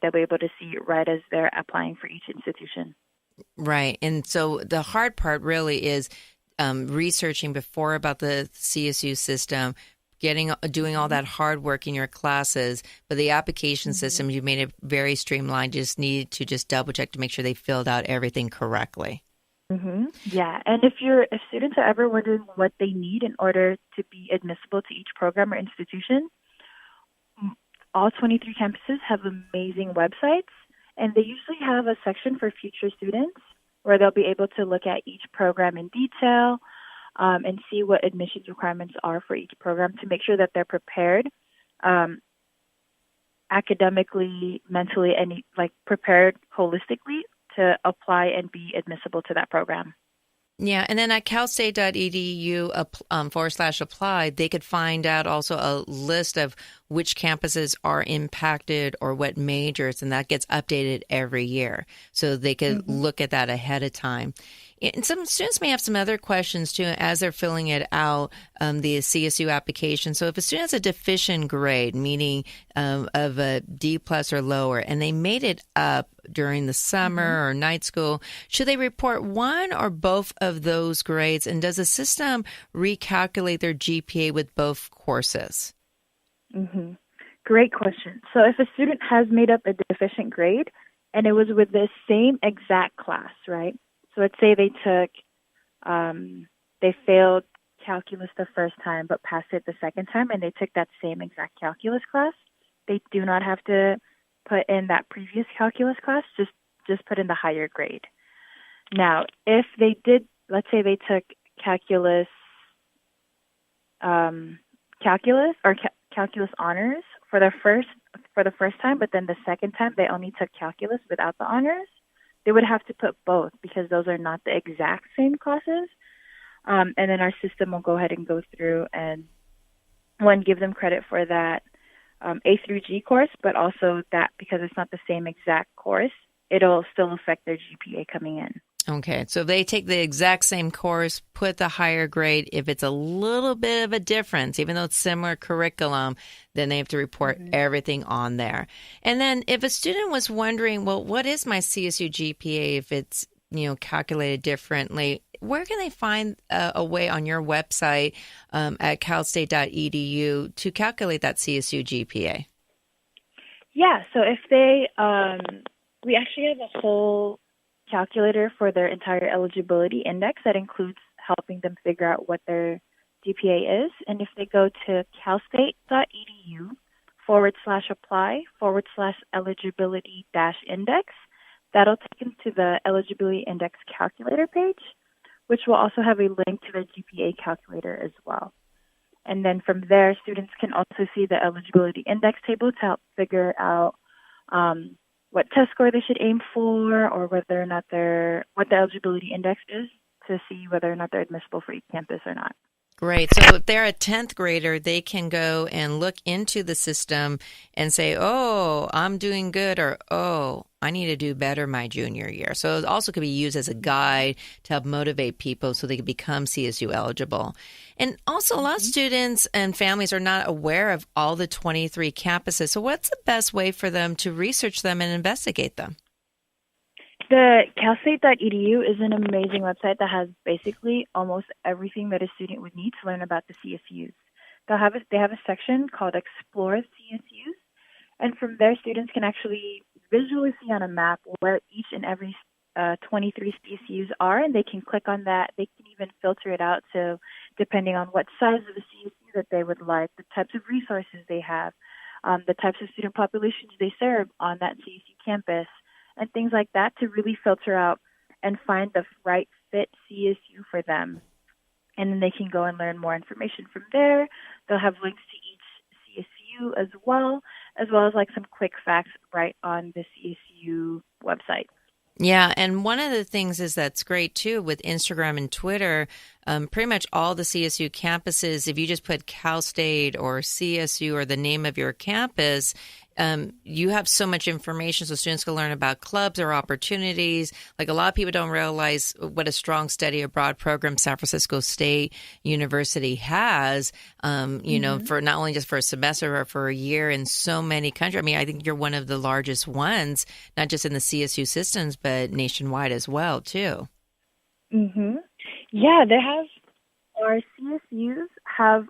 they'll be able to see right as they're applying for each institution. Right. And so the hard part really is researching before about the CSU system, doing all that hard work in your classes, but the application system, you made it very streamlined. You just need to just double check to make sure they filled out everything correctly. Yeah, and if students are ever wondering what they need in order to be admissible to each program or institution, all 23 campuses have amazing websites, and they usually have a section for future students where they'll be able to look at each program in detail and see what admissions requirements are for each program to make sure that they're prepared academically, mentally, and prepared holistically to apply and be admissible to that program. Yeah, and then at calstate.edu/apply, they could find out also a list of which campuses are impacted or what majors, and that gets updated every year. So they could look at that ahead of time. And some students may have some other questions, too, as they're filling it out, the CSU application. So if a student has a deficient grade, meaning of a D plus or lower, and they made it up during the summer or night school, should they report one or both of those grades? And does the system recalculate their GPA with both courses? Great question. So if a student has made up a deficient grade and it was with the same exact class, right? So let's say they failed calculus the first time but passed it the second time, and they took that same exact calculus class. They do not have to put in that previous calculus class, just put in the higher grade. Now, if they did, let's say they took calculus honors for the first time, but then the second time they only took calculus without the honors, they would have to put both because those are not the exact same classes. And then our system will go ahead and go through and, one, give them credit for that A through G course, but also that because it's not the same exact course, it'll still affect their GPA coming in. Okay, so they take the exact same course, put the higher grade. If it's a little bit of a difference, even though it's similar curriculum, then they have to report everything on there. And then if a student was wondering, well, what is my CSU GPA if it's, calculated differently, where can they find a way on your website at calstate.edu to calculate that CSU GPA? Yeah, so if they, we actually have a whole calculator for their entire eligibility index that includes helping them figure out what their GPA is. And if they go to calstate.edu/apply/eligibility-index, that'll take them to the eligibility index calculator page, which will also have a link to the GPA calculator as well. And then from there, students can also see the eligibility index table to help figure out what test score they should aim for, or whether or not what the eligibility index is to see whether or not they're admissible for each campus or not. Great. So if they're a 10th grader, they can go and look into the system and say, oh, I'm doing good, or, oh, I need to do better my junior year. So it also could be used as a guide to help motivate people so they can become CSU eligible. And also a lot of students and families are not aware of all the 23 campuses. So what's the best way for them to research them and investigate them? The calstate.edu is an amazing website that has basically almost everything that a student would need to learn about the CSUs. They have a section called Explore CSUs, and from there students can actually visually see on a map where each and every 23 CSUs are, and they can click on that. They can even filter it out, so depending on what size of the CSU that they would like, the types of resources they have, the types of student populations they serve on that CSU campus, and things like that, to really filter out and find the right fit CSU for them. And then they can go and learn more information from there. They'll have links to each CSU as well as like some quick facts right on the CSU website. Yeah, and one of the things is that's great, too, with Instagram and Twitter, pretty much all the CSU campuses, if you just put Cal State or CSU or the name of your campus you have so much information so students can learn about clubs or opportunities. Like a lot of people don't realize what a strong study abroad program San Francisco State University has, for not only just for a semester or for a year in so many countries. I mean, I think you're one of the largest ones, not just in the CSU systems, but nationwide as well, too. Mm-hmm. Yeah, our CSUs have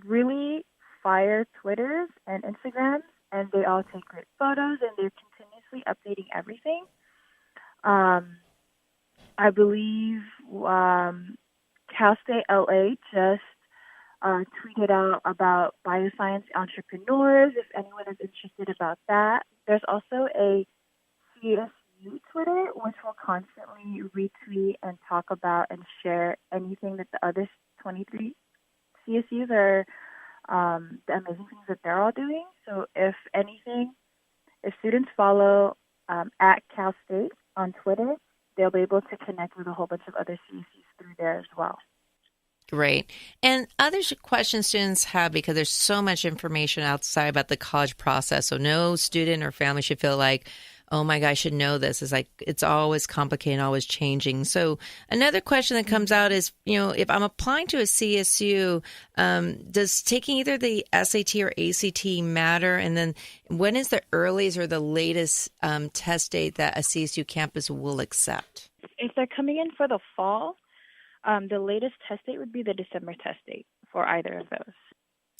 really fire Twitters and Instagrams, and they all take great photos, and they're continuously updating everything. I believe Cal State LA just tweeted out about bioscience entrepreneurs, if anyone is interested about that. There's also a CSU Twitter, which will constantly retweet and talk about and share anything that the other 23 CSUs are, the amazing things that they're all doing. So if students follow at Cal State on Twitter, they'll be able to connect with a whole bunch of other CSUs through there as well. Great. And other questions students have, because there's so much information outside about the college process. So no student or family should feel like, oh my God, I should know this. It's like, it's always complicated, always changing. So another question that comes out is, if I'm applying to a CSU, does taking either the SAT or ACT matter? And then when is the earliest or the latest test date that a CSU campus will accept? If they're coming in for the fall, the latest test date would be the December test date for either of those.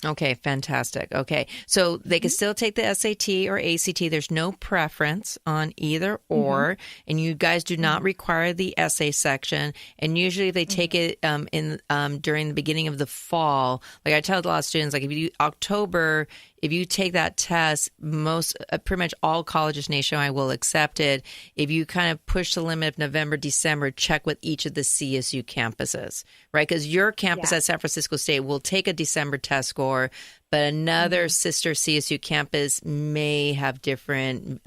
Okay, fantastic. Okay, so they can still take the SAT or ACT. There's no preference on either or, and you guys do not require the essay section. And usually they take it during the beginning of the fall. Like I tell a lot of students, like if you take that test, pretty much all colleges nationwide will accept it. If you kind of push the limit of November, December, check with each of the CSU campuses, right? Because your campus at San Francisco State will take a December test score, but another sister CSU campus may have different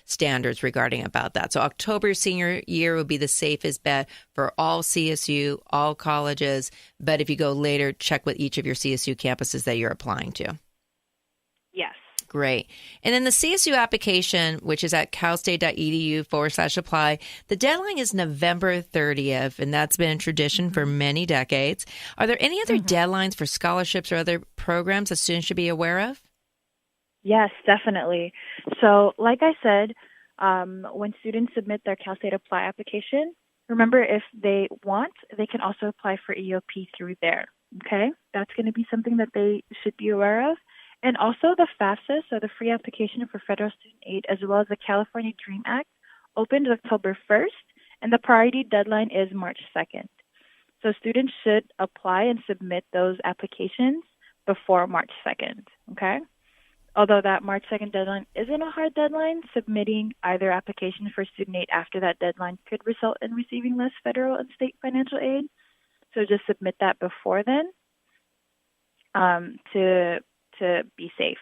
standards regarding about that. So October senior year would be the safest bet for all CSU, all colleges. But if you go later, check with each of your CSU campuses that you're applying to. Yes. Great. And then the CSU application, which is at calstate.edu/apply, the deadline is November 30th, and that's been a tradition for many decades. Are there any other deadlines for scholarships or other programs that students should be aware of? Yes, definitely. So like I said, when students submit their Cal State Apply application, remember if they want, they can also apply for EOP through there. Okay? That's going to be something that they should be aware of. And also the FAFSA, so the Free Application for Federal Student Aid, as well as the California DREAM Act, opened October 1st, and the priority deadline is March 2nd. So students should apply and submit those applications before March 2nd, okay? Although that March 2nd deadline isn't a hard deadline, submitting either application for student aid after that deadline could result in receiving less federal and state financial aid. So just submit that before then to be safe.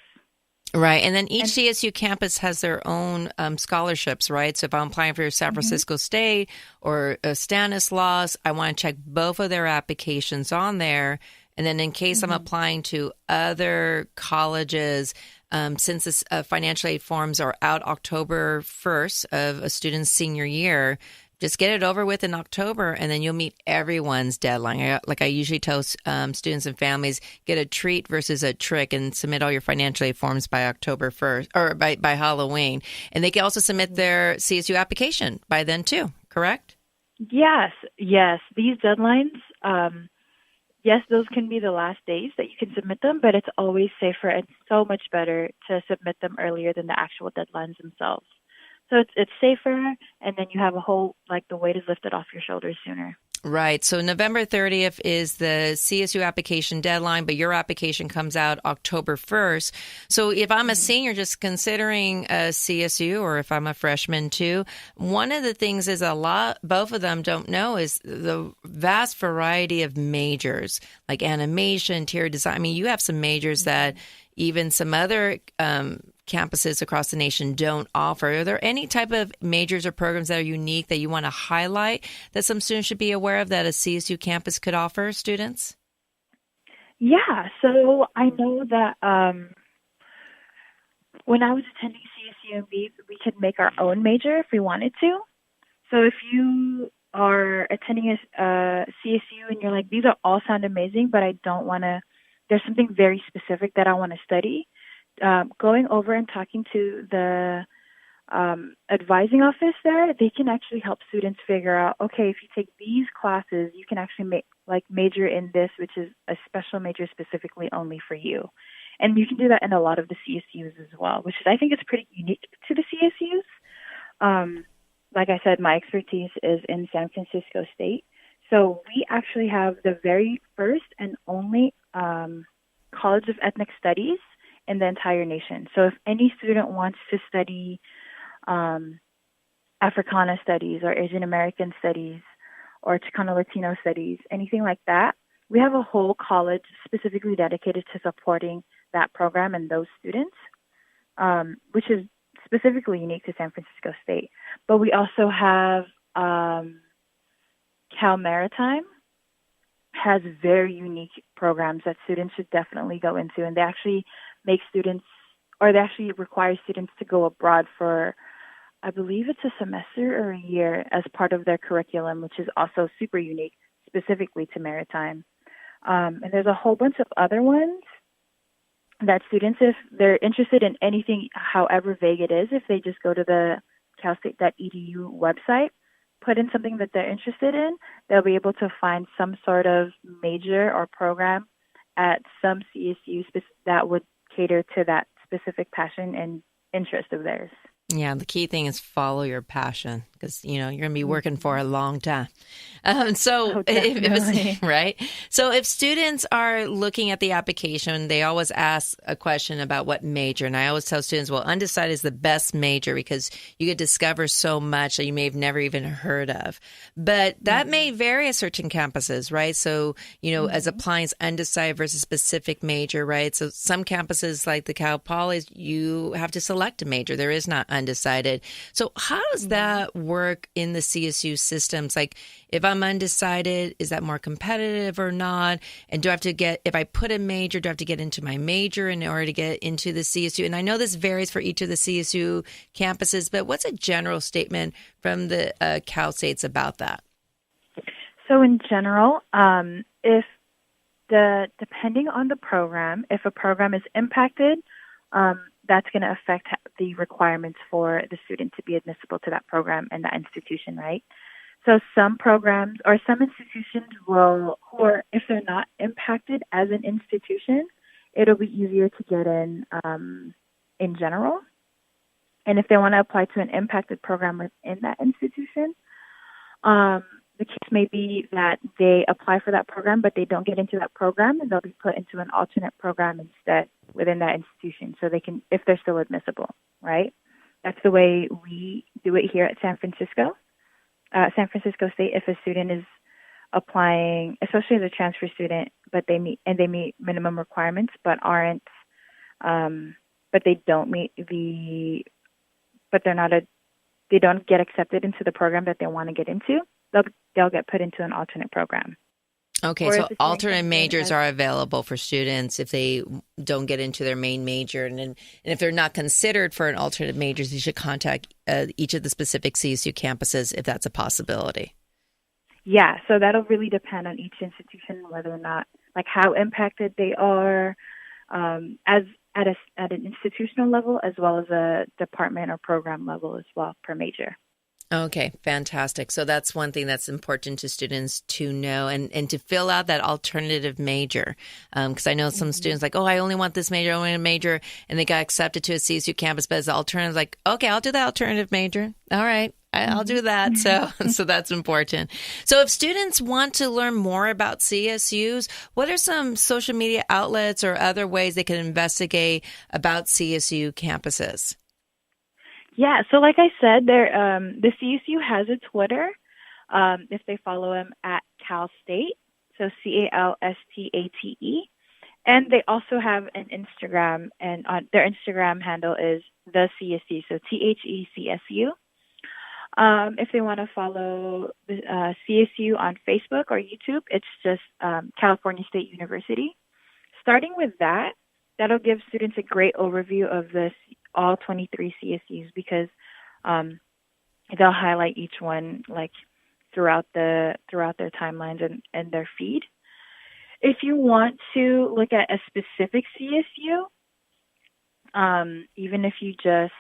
Right. And then each CSU campus has their own scholarships, right? So if I'm applying for San Francisco State or Stanislaus, I want to check both of their applications on there. And then in case I'm applying to other colleges, since the financial aid forms are out October 1st of a student's senior year, just get it over with in October, and then you'll meet everyone's deadline. Like I usually tell students and families, get a treat versus a trick and submit all your financial aid forms by October 1st or by Halloween. And they can also submit their CSU application by then too, correct? Yes. These deadlines, yes, those can be the last days that you can submit them, but it's always safer and so much better to submit them earlier than the actual deadlines themselves. So it's safer, and then you have the weight is lifted off your shoulders sooner. Right. So November 30th is the CSU application deadline, but your application comes out October 1st. So if I'm a senior just considering a CSU, or if I'm a freshman too, one of the things is both of them don't know is the vast variety of majors like animation, interior design. I mean, you have some majors that even some other campuses across the nation don't offer. Are there any type of majors or programs that are unique that you want to highlight that some students should be aware of that a CSU campus could offer students? Yeah, so I know that When I was attending CSUMB, we could make our own major if we wanted to. So if you are attending a CSU and you're like, these are all sound amazing, but I don't want to, there's something very specific that I want to study, going over and talking to the advising office there, they can actually help students figure out, okay, if you take these classes, you can actually major in this, which is a special major specifically only for you. And you can do that in a lot of the CSUs as well, which is, I think, is pretty unique to the CSUs. Like I said, my expertise is in San Francisco State. So we actually have the very first and only College of Ethnic Studies in the entire nation. So if any student wants to study Africana studies or Asian American studies or Chicano Latino studies, anything like that, we have a whole college specifically dedicated to supporting that program and those students, which is specifically unique to San Francisco State. But we also have Cal Maritime has very unique programs that students should definitely go into, and they actually make students, or they actually require students to go abroad for, I believe it's a semester or a year as part of their curriculum, which is also super unique, specifically to maritime. And there's a whole bunch of other ones that students, if they're interested in anything, however vague it is, if they just go to the calstate.edu website, put in something that they're interested in, they'll be able to find some sort of major or program at some CSU that would cater to that specific passion and interest of theirs. Yeah, the key thing is follow your passion because, you're going to be working for a long time. Right? So if students are looking at the application, they always ask a question about what major. And I always tell students, well, undecided is the best major because you could discover so much that you may have never even heard of. But that may vary at certain campuses, right? So, as applying as undecided versus specific major, right? So some campuses like the Cal Polys, you have to select a major. There is not undecided. So how does that work in the CSU systems? Like if I'm undecided, is that more competitive or not? And do I have to if I put a major, do I have to get into my major in order to get into the CSU? And I know this varies for each of the CSU campuses, but what's a general statement from the Cal States about that? So in general, depending on the program, if a program is impacted, that's going to affect the requirements for the student to be admissible to that program and that institution, right? So some programs or some institutions or if they're not impacted as an institution, it'll be easier to get in general. And if they want to apply to an impacted program within that institution, the case may be that they apply for that program, but they don't get into that program, and they'll be put into an alternate program instead within that institution, so they can, if they're still admissible, right? That's the way we do it here at San Francisco State. If a student is applying, especially as a transfer student, but they meet minimum requirements, but they don't get accepted into the program that they want to get into, they'll get put into an alternate program. Okay, so alternate majors are available for students if they don't get into their main major. And if they're not considered for an alternate majors, you should contact each of the specific CSU campuses if that's a possibility. Yeah, so that'll really depend on each institution, whether or not, like how impacted they are as at an institutional level as well as a department or program level as well per major. Okay, fantastic. So that's one thing that's important to students to know and to fill out that alternative major. Because I know some students like, I only want this major, I only want a major, and they got accepted to a CSU campus, but as the alternative, like, okay, I'll do that alternative major. All right, I'll do that. So that's important. So if students want to learn more about CSUs, what are some social media outlets or other ways they can investigate about CSU campuses? Yeah, so like I said, the CSU has a Twitter. If they follow him at Cal State, so CALSTATE, and they also have an Instagram, and their Instagram handle is the CSU, so THECSU. If they want to follow the CSU on Facebook or YouTube, it's just California State University. Starting with that, that'll give students a great overview of all 23 CSUs because they'll highlight each one like throughout their timelines and their feed. If you want to look at a specific CSU, even if you just